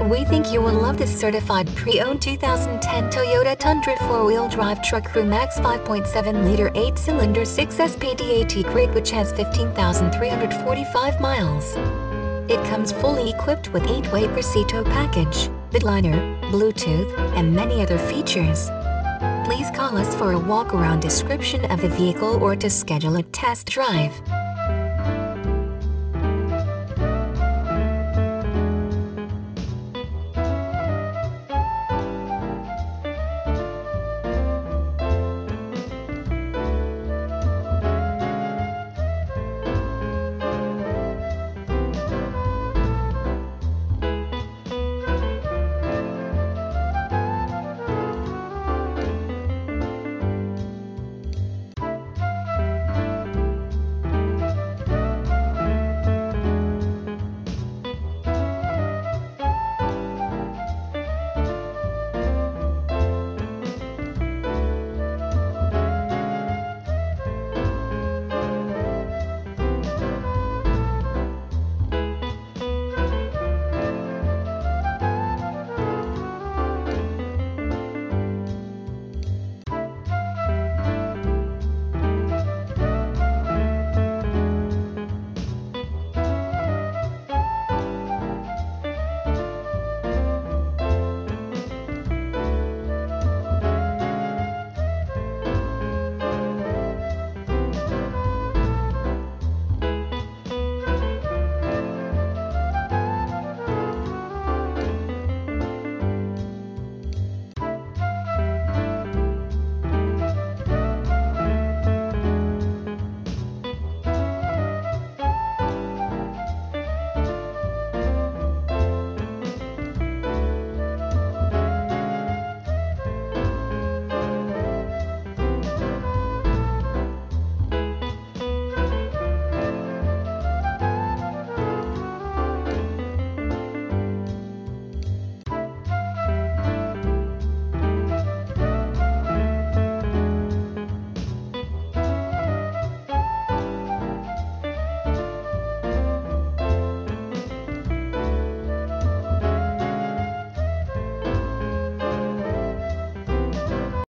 We think you will love this certified pre-owned 2010 Toyota Tundra 4-wheel drive truck CrewMax 5.7L 8-cylinder 6-SPDAT crate, which has 15,345 miles. It comes fully equipped with 8-way Preciso package, bedliner, Bluetooth, and many other features. Please call us for a walk-around description of the vehicle or to schedule a test drive.